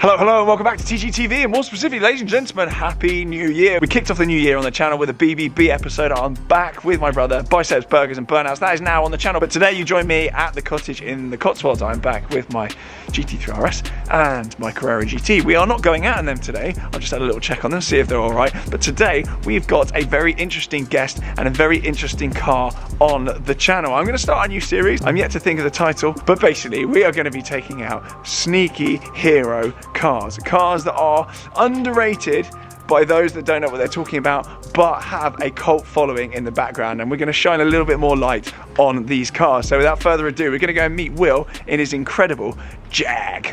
Hello, and welcome back to TGTV, and more specifically, ladies and gentlemen, Happy New Year. We kicked off the new year on the channel with a BBB episode. I'm back with my brother, Biceps, Burgers and Burnouts. That is now on the channel, but today you join me at the cottage in the Cotswolds. I'm back with my GT3 RS and my Carrera GT. We are not going out in them today. I just had a little check on them, see if they're all right. But today, we've got a very interesting guest and a very interesting car on the channel. I'm going to start a new series. I'm yet to think of the title, but basically, we are going to be taking out sneaky hero cars that are underrated by those that don't know what they're talking about, but have a cult following in the background, and we're going to shine a little bit more light on these cars. So without further ado, we're going to go and meet Will in his incredible Jag.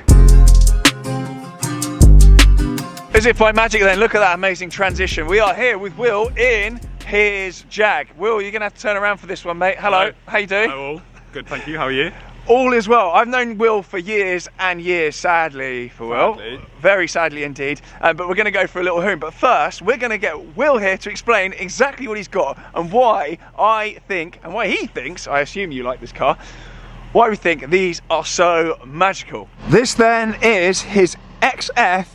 As if by magic then, look at that amazing transition. We are here with Will in his Jag. Will, you're going to have to turn around for this one, mate. Hello, how you doing? Hello, good, thank you, how are you? All is well. I've known Will for years and years, sadly for Will. Very sadly indeed. But we're going to go for a little hoon. But first, we're going to get Will here to explain exactly what he's got and why I think, and why he thinks, I assume you like this car, why we think these are so magical. This then is his XF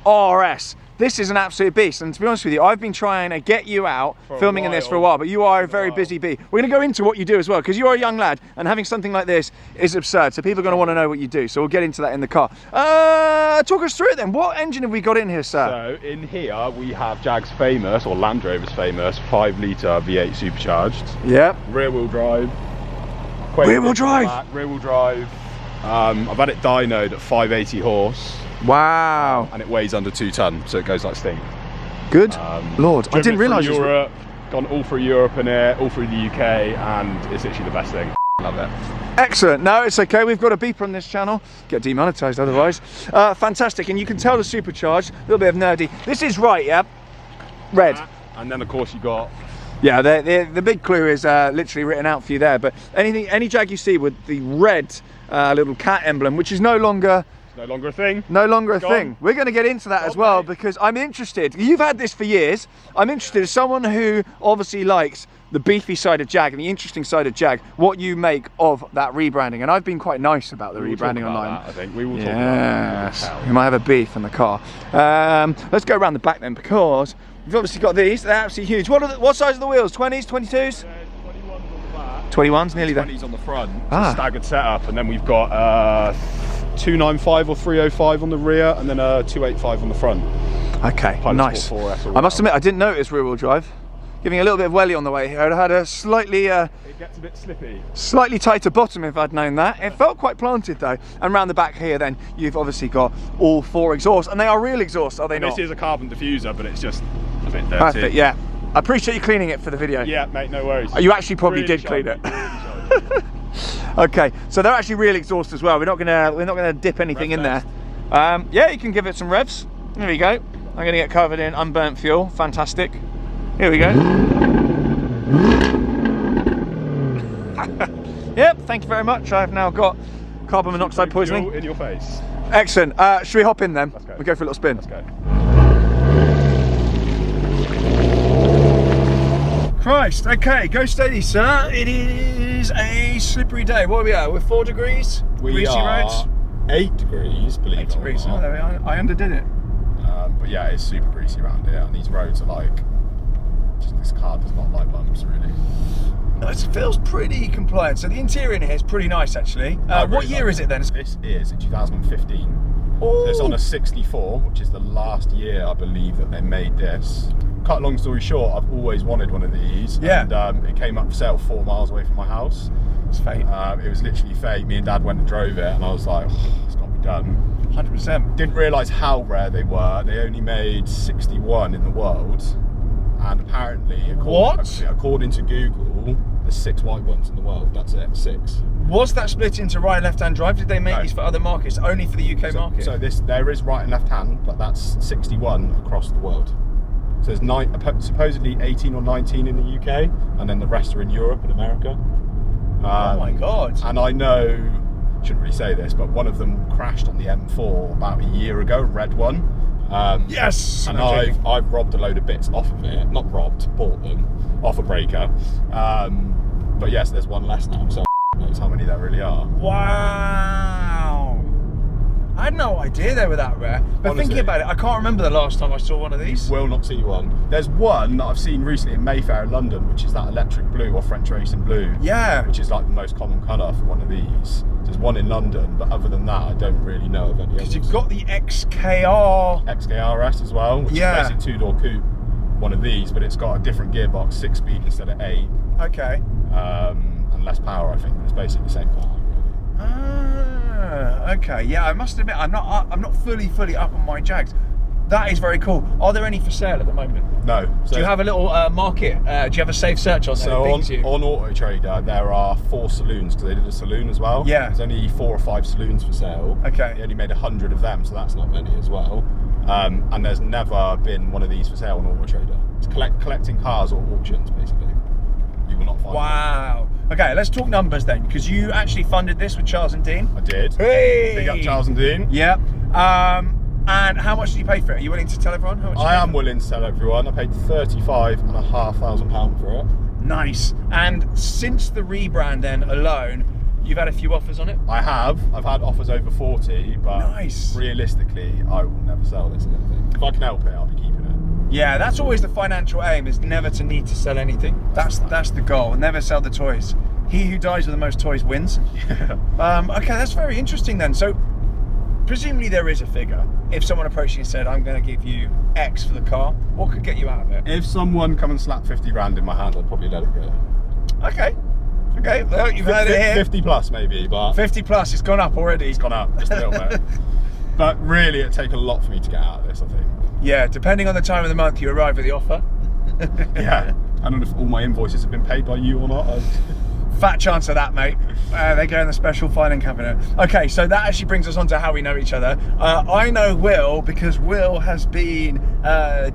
RS. This is an absolute beast, and to be honest with you, I've been trying to get you out filming in this for a while, but you are a very busy bee. We're going to go into what you do as well, because you are a young lad, and having something like this is absurd, so people are going to want to know what you do, so we'll get into that in the car. Talk us through it then. What engine have we got in here, sir? So, in here we have Jag's famous, or Land Rover's famous, 5 litre V8 supercharged. Yep. Rear wheel drive. Rear wheel drive? Rear wheel drive. I've had it dynoed at 580 horse. Wow. And it weighs under 2 tonne, so it goes like stink. Good Lord, I didn't realise this. Europe, gone all through Europe in it, all through the UK, and it's actually the best thing. Love it. Excellent. No, it's okay. We've got a beeper on this channel. Get demonetised otherwise. Fantastic. And you can tell the supercharged. A little bit of nerdy. This is right, yeah? Red. And then, of course, you got... Yeah, the big clue is literally written out for you there. But any Jag you see with the red little cat emblem, which is no longer... No longer a thing. No longer a thing. We're going to get into that as well, because I'm interested. You've had this for years. I'm interested as someone who obviously likes the beefy side of Jag and the interesting side of Jag, what you make of that rebranding. And I've been quite nice about the rebranding online. I think we will talk about that. You might have a beef in the car. Let's go around the back then, because we've obviously got these. They're absolutely huge. What size are the wheels? 20s, 22s? 21s on the back. 21s, nearly there. 20s on the front. Staggered setup, and then we've got 295 or 305 on the rear, and then a 285 on the front. Okay, nice. I must admit, I didn't notice rear wheel drive. Giving a little bit of welly on the way here. I'd had a slightly it gets a bit slippy. Slightly tighter bottom if I'd known that. It felt quite planted though. And round the back here then, you've obviously got all 4 exhausts, and they are real exhausts, are they not? This is a carbon diffuser, but it's just a bit dirty. Perfect, yeah. I appreciate you cleaning it for the video. Yeah, mate, no worries. You actually probably did clean it. Okay, so they're actually real exhaust as well. We're not gonna dip anything in there. Yeah, you can give it some revs. There we go. I'm gonna get covered in unburnt fuel. Fantastic. Here we go. Yep, thank you very much. I've now got carbon monoxide poisoning in your face. Excellent. Should we hop in then? Let's go. We go for a little spin. Let's go. Christ, okay, go steady, sir. It is a slippery day. What are we at? We're 4 degrees? Greasy roads? 8 degrees, believe it or not. Oh, there we are. I underdid it. But yeah, it's super greasy around here, and these roads are like, this car does not like bumps, really. No, it feels pretty compliant. So the interior in here is pretty nice, actually. What year is it then? This is 2015. So it's on a 64, which is the last year, I believe, that they made this. Cut a long story short, I've always wanted one of these. Yeah. And it came up for sale 4 miles away from my house. It's fate. It was literally fate. Me and Dad went and drove it, and I was like, oh, it's got to be done. 100%. Didn't realise how rare they were. They only made 61 in the world. And apparently, according to Google, there's 6 white ones in the world. That's it, 6. Was that split into right and left-hand drive? Did they make these for other markets? Only for the UK market? So there is right and left-hand, but that's 61 across the world. So there's supposedly 18 or 19 in the UK, and then the rest are in Europe and America. Oh my God. And I know, shouldn't really say this, but one of them crashed on the M4 about a year ago, red one. Yes! And I've robbed a load of bits off of it. Not robbed, bought them off a breaker. But yes, there's one less now, so knows how many there really are. Wow! had no idea they were that rare. But Honestly, thinking about it, I can't remember the last time I saw one of these. Will not see one. There's one that I've seen recently in Mayfair in London, which is that electric blue or French racing blue. Yeah. Which is like the most common colour for one of these. There's one in London, but other than that, I don't really know of any others. Because you've got the XKR. Rarest as well, which is basically two-door coupe. One of these, but it's got a different gearbox, 6-speed instead of 8. Okay. And less power, I think, but it's basically the same car. Okay. Yeah, I must admit, I'm not fully up on my Jags. That is very cool. Are there any for sale at the moment? No. So do you have a little market? Do you have a safe search on there? So on Auto Trader, there are 4 saloons, because they did a saloon as well. Yeah. There's only 4 or 5 saloons for sale. Okay. They only made 100 of them, so that's not many as well. And there's never been one of these for sale on Auto Trader. It's collecting cars or auctions, basically. You will not find Wow. Them. Okay, let's talk numbers then, because you actually funded this with Charles and Dean. I did. Hey! Big up Charles and Dean. Yeah. And how much did you pay for it? Are you willing to tell everyone how much? I am willing to tell everyone. I paid £35,500 for it. Nice. And since the rebrand then alone, you've had a few offers on it? I have. I've had offers over 40, but nice. Realistically, I will never sell this. If I can help it, I'll be keeping it. Yeah, that's always the financial aim, is never to need to sell anything. That's the goal. Never sell the toys. He who dies with the most toys wins. Yeah. Okay, that's very interesting then. So, presumably there is a figure. If someone approached you and said, I'm going to give you X for the car, what could get you out of it? If someone come and slap 50 grand in my hand, I'd probably let it go. Okay. Okay, well, you've heard it here. 50 plus maybe, but... 50 plus, it's gone up already. It's gone up, just a little bit. But really, it'd take a lot for me to get out of this, I think. Yeah, depending on the time of the month you arrive with the offer. Yeah, I don't know if all my invoices have been paid by you or not. Fat chance of that, mate. They go in the special filing cabinet. Okay, so that actually brings us on to how we know each other. I know Will because Will has been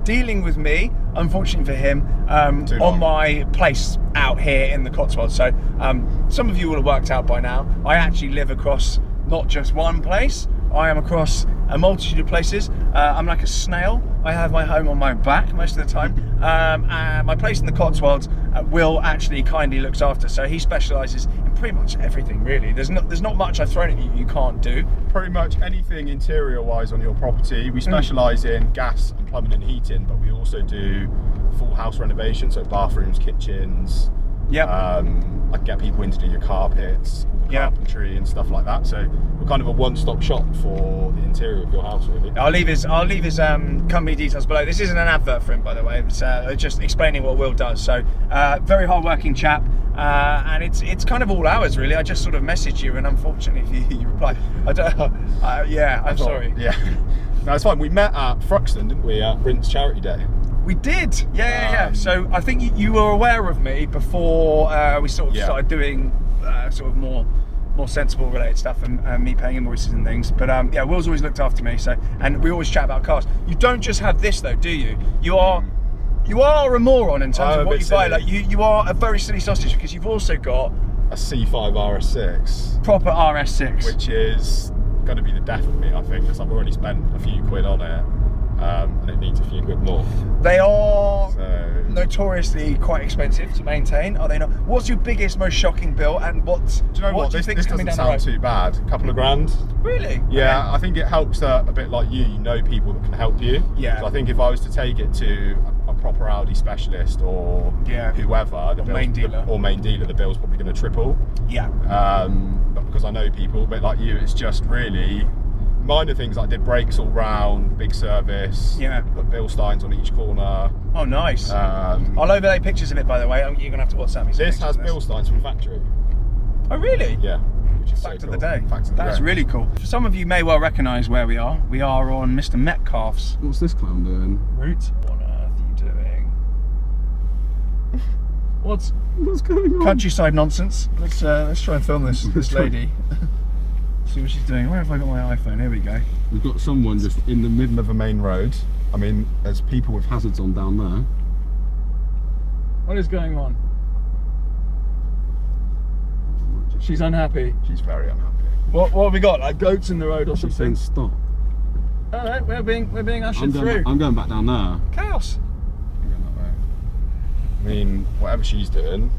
dealing with me, unfortunately for him, on my place out here in the Cotswolds. So some of you will have worked out by now, I actually live across not just one place, I am across a multitude of places. I'm like a snail. I have my home on my back most of the time. And my place in the Cotswolds, Will actually kindly looks after. So he specialises in pretty much everything, really. There's not much I've thrown at you can't do. Pretty much anything interior-wise on your property. We specialise in gas and plumbing and heating, but we also do full house renovation, so bathrooms, kitchens. Yeah. I can get people in to do your carpets, carpentry and stuff like that. So we're kind of a one-stop shop for the interior of your house, really. I'll leave his company details below. This isn't an advert for him, by the way. It's just explaining what Will does. So very hard-working chap, and it's kind of all ours, really. I just sort of messaged you, and unfortunately, you replied. I don't. I'm sorry. Yeah. No, it's fine. We met at Fruxton, didn't we? At Rinse Charity Day. We did, yeah. So I think you were aware of me before we sort of started doing sort of more sensible related stuff and me paying invoices and things. But yeah, Will's always looked after me. So, and we always chat about cars. You don't just have this though, do you? You are a moron in terms of what you buy. Like you are a very silly sausage because you've also got a C5 RS6, proper RS6, which is going to be the death of me, I think, because I've already spent a few quid on it. And it needs a few quid more. They are notoriously quite expensive to maintain, are they not? What's your biggest, most shocking bill, and do you know what? This doesn't sound too bad. A couple of grand. Really? Yeah, okay. I think it helps a bit like you know people that can help you. Yeah. So I think if I was to take it to a proper Audi specialist or whoever, main dealer, the bill's probably going to triple. Yeah. But because I know people, a bit like you, it's just really minor things. Like I did brakes all round, big service. Yeah. Put Bilsteins on each corner. Oh, nice. I'll overlay pictures of it, by the way. You're gonna have to WhatsApp me. This has Bilsteins from factory. Oh, really? Yeah. Which is Fact so of cool. the day. Fact of the That's day. really cool. Some of you may well recognise where we are. We are on Mr. Metcalf's What's this clown doing? route. What on earth are you doing? What's going on? Countryside nonsense. Let's try and film this lady. See what she's doing. Where have I got my iPhone? Here we go. We've got someone just in the middle of a main road. I mean, there's people with hazards on down there. What is going on? She's unhappy. She's very unhappy. What have we got? Like goats in the road or She's something? saying stop. All right, we're being ushered through. I'm going back down there. Chaos. I'm going that way. I mean, whatever she's doing.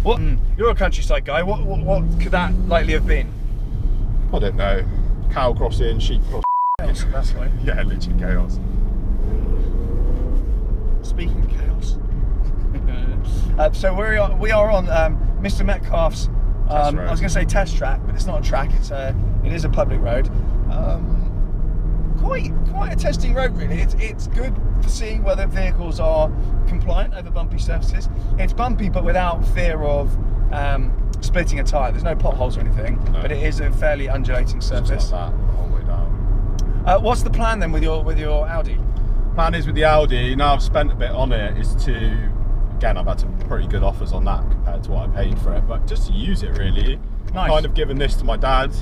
What? You're a countryside guy. What could that likely have been? I don't know. cow crossing, sheep crossing. Chaos, that's right. Yeah, literally chaos. Speaking of chaos. So we are on Mr. Metcalf's, I was going to say test track, but it's not a track, it is a public road. Quite a testing road really. It's good for seeing whether vehicles are compliant over bumpy surfaces. It's bumpy but without fear of splitting a tyre. There's no potholes or anything, but it is a fairly undulating surface. Just like that, the whole way down. What's the plan then with your Audi? Plan is with the Audi, now I've spent a bit on it, is to, again, I've had some pretty good offers on that compared to what I paid for it, but just to use it really. Nice. I've kind of given this to my dad.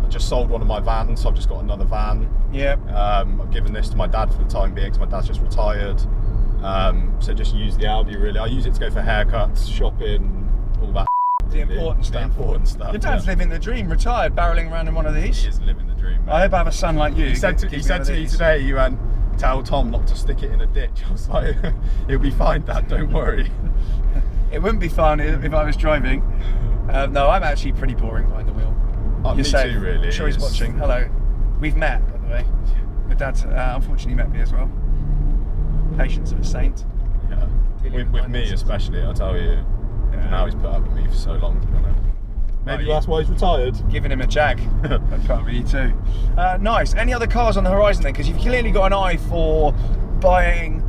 I just sold one of my vans, so I've just got another van. Yeah. I've given this to my dad for the time being, because my dad's just retired. So just use the Audi really. I use it to go for haircuts, shopping, all that. The important stuff. The important stuff. Your dad's living the dream, retired, barreling around in one of these. He is living the dream, mate. I hope I have a son like you. He said to me today, you went, tell Tom not to stick it in a ditch. I was like, it'll be fine, Dad, don't worry. It wouldn't be fun if I was driving. No, I'm actually pretty boring behind the wheel. Me too, really. I'm sure he's watching. Hello. We've met, by the way. My dad unfortunately met me as well. Patience of a saint. Yeah. With me especially, I tell you. Yeah. Now he's put up with me for so long, to be honest. Maybe that's why he's retired. Giving him a jag. I'd put up with you too. Nice. Any other cars on the horizon then? Because you've clearly got an eye for buying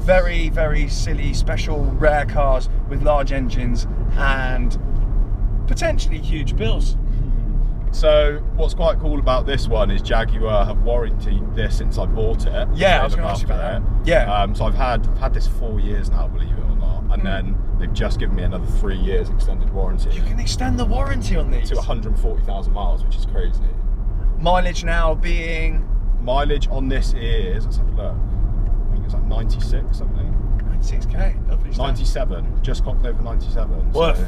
very, very silly, special, rare cars with large engines and potentially huge bills. So what's quite cool about this one is Jaguar have warranted this since I bought it. Yeah, I was going to ask you about that. Yeah. So I've had this 4 years now, believe it or not, and then they've just given me another 3 years extended warranty. You can extend the warranty on these to 140,000 miles, which is crazy. Mileage now being? Mileage on this is, let's have a look. I think it's like 96 something. 96k, lovely stuff. 97, just clocked over 97. Worth. So,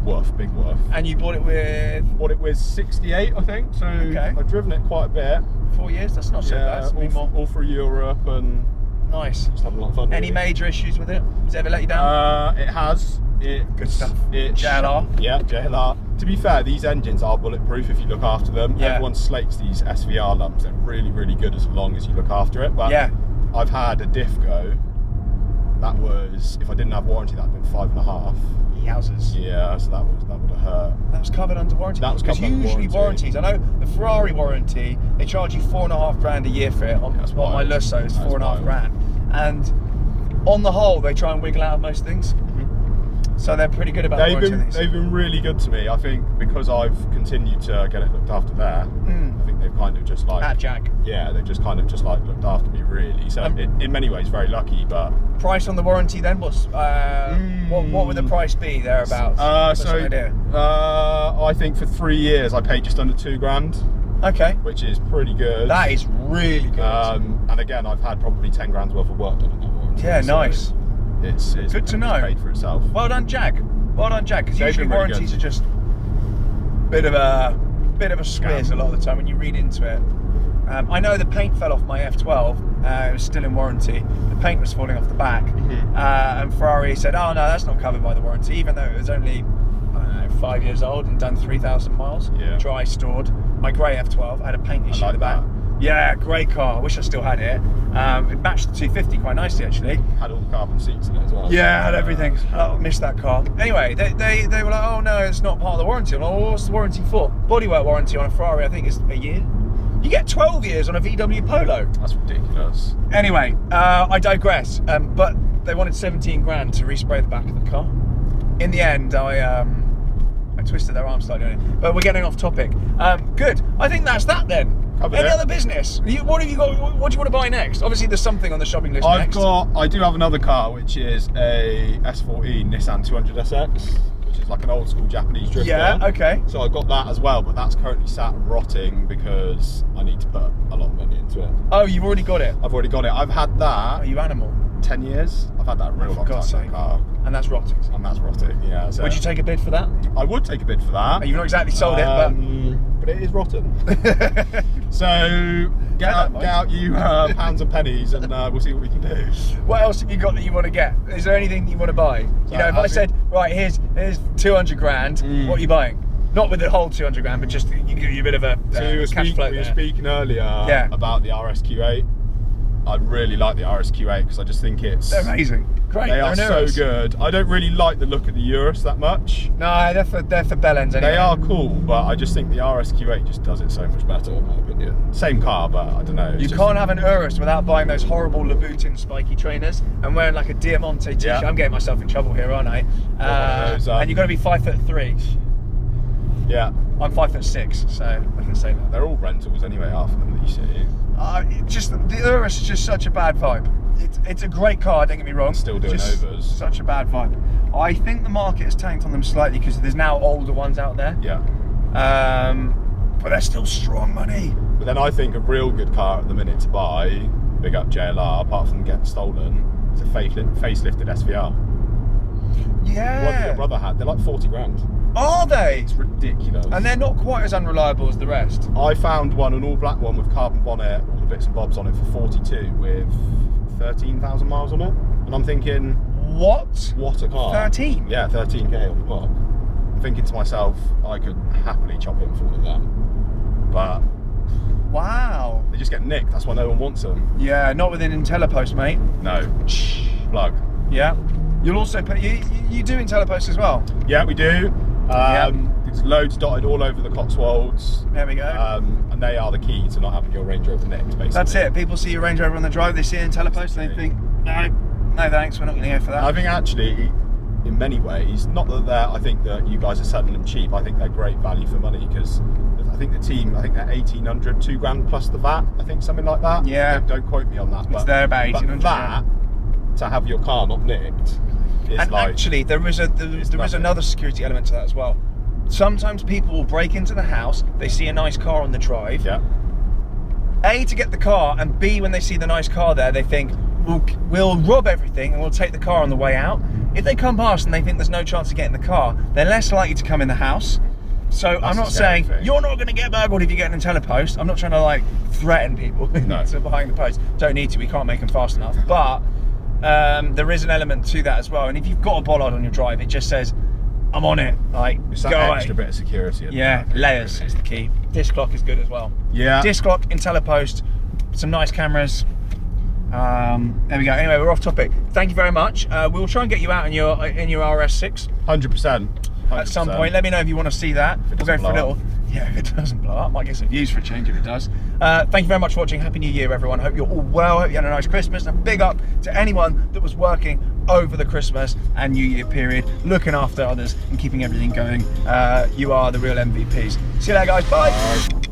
worth, big worth. And you bought it with? Bought it with 68, I think. So I've driven it quite a bit. 4 years, that's not so bad. All through Europe and nice. Just having a lot of fun. Any major issues with it? Has it ever let you down? It has. Good stuff. JLR. Yeah, JLR. To be fair, these engines are bulletproof if you look after them. Yeah. Everyone slates these SVR lumps. They're really, really good as long as you look after it. But yeah. I've had a diff go. That was, if I didn't have warranty, that would have been 5.5. Yowzers. Yeah, so that would have hurt. That was covered under warranty. That was covered under warranty. Usually warranties, I know the Ferrari warranty, they charge you $4.5 a year for it. On my Lusso, it's $4.5 grand. And on the whole, they try and wiggle out most things. So they're pretty good about warranty. They've been really good to me. I think because I've continued to get it looked after there, I think they've kind of just like... At Jag. Yeah, they've just kind of just like looked after me really. So in many ways very lucky, but... Price on the warranty then? What would the price be thereabouts? I think for 3 years I paid just under $2,000. Okay. Which is pretty good. That is really good. And again, I've had probably 10 grand's worth of work done on that warranty. Yeah, so nice. It's good to know. Paid for itself. Well done, Jag. Well done, Jag. Because usually warranties are just bit of a squiz a lot of the time when you read into it. I know the paint fell off my F12. It was still in warranty. The paint was falling off the back, and Ferrari said, "Oh no, that's not covered by the warranty," even though it was only 5 years old and done 3,000 miles. Yeah. Dry stored. My grey F12 had a paint issue at the back. Yeah, great car. I wish I still had it. It matched the 250 quite nicely, actually. Had all the carbon seats in it as well. Yeah, had everything. I missed that car. Anyway, they were like, oh no, it's not part of the warranty. I'm like, well, what's the warranty for? Bodywork warranty on a Ferrari, I think, is a year. You get 12 years on a VW Polo. That's ridiculous. Anyway, I digress. But they wanted 17 grand to respray the back of the car. In the end, I twisted their arm slightly on it. But we're getting off topic. Good. I think that's that then. Any other business? What have you got? What do you want to buy next? Obviously, there's something on the shopping list next. I do have another car, which is a S14 Nissan 200SX, which is like an old school Japanese drifter. Yeah, okay. So I got that as well, but that's currently sat rotting because I need to put a lot of money into it. Oh, you've already got it? I've already got it. I've had that. Are you animal? 10 years. I've had that a real long time. That car. And that's rotting. And that's rotting, yeah. So would you take a bid for that? I would take a bid for that. You've not exactly sold it, but it is rotten. So get out you pounds and pennies, and we'll see what we can do. What else have you got that you want to get? Is there anything you want to buy? So if I said, right, here's 200 grand, what are you buying? Not with the whole 200 grand, but just you give you a bit of a cash flow. We were speaking earlier about the RSQ8. I really like the RSQ8 because I just think they're amazing. Great. They are so good. I don't really like the look of the Urus that much. No, they're for bell ends anyway. They are cool, but I just think the RSQ8 just does it so much better in my opinion. Same car, but I don't know. You can't have an Urus without buying those horrible Louboutin spiky trainers and wearing like a Diamante t-shirt. Yeah. I'm getting myself in trouble here, aren't I? And you've got to be 5'3". Yeah. I'm 5'6", so I can say that. They're all rentals anyway, half of them that you see. Just the Urus is just such a bad vibe. It's a great car, don't get me wrong. Still doing overs. Such a bad vibe. I think the market has tanked on them slightly because there's now older ones out there. Yeah. But they're still strong money. But then I think a real good car at the minute to buy, big up JLR, apart from getting stolen, is a facelifted SVR. Yeah. What your brother had, they're like 40 grand. Are they? It's ridiculous. And they're not quite as unreliable as the rest. I found one, an all black one with carbon bonnet, all the bits and bobs on it for 42 with 13,000 miles on it. And I'm thinking, what? What a car. 13? Yeah, 13k on the clock. I'm thinking to myself, I could happily chop in for all of them. But wow. They just get nicked, that's why no one wants them. Yeah, not with an IntelliPost, mate. No. Plug. Yeah. You'll also pay, you do IntelliPost as well? Yeah, we do. There's loads dotted all over the Cotswolds. There we go. And they are the key to not having your Range Rover nicked, basically. That's it. People see your Range Rover on the drive, they see IntelliPost, and they think, no thanks, we're not going to go for that. I think actually, in many ways, not that I think that you guys are selling them cheap. I think they're great value for money because I think the team, I think they're 1,800, £2 grand plus the VAT. I think something like that. Yeah. Don't quote me on that. It's there about 1,800. But that, to have your car not nicked. And like, actually, there is another security element to that as well. Sometimes people will break into the house, they see a nice car on the drive. Yeah. A, to get the car, and B, when they see the nice car there, they think, we'll rob everything and we'll take the car on the way out. If they come past and they think there's no chance of getting the car, they're less likely to come in the house. So I'm not saying you're not going to get burgled if you get an IntelliPost. I'm not trying to like threaten people into behind the post. Don't need to, we can't make them fast enough. But there is an element to that as well. And if you've got a bollard on your drive, it just says, I'm on it. Like, it's that extra bit of security. Yeah, layers is the key. Disc lock is good as well. Yeah. Disc lock, IntelliPost, some nice cameras. There we go. Anyway, we're off topic. Thank you very much. We'll try and get you out in your RS6. 100%. At some point. Let me know if you want to see that. We'll go for a little. Yeah, if it doesn't blow up, might get some views for a change if it does. Thank you very much for watching. Happy New Year, everyone. Hope you're all well. Hope you had a nice Christmas. And big up to anyone that was working over the Christmas and New Year period, looking after others and keeping everything going. You are the real MVPs. See you later, guys. Bye.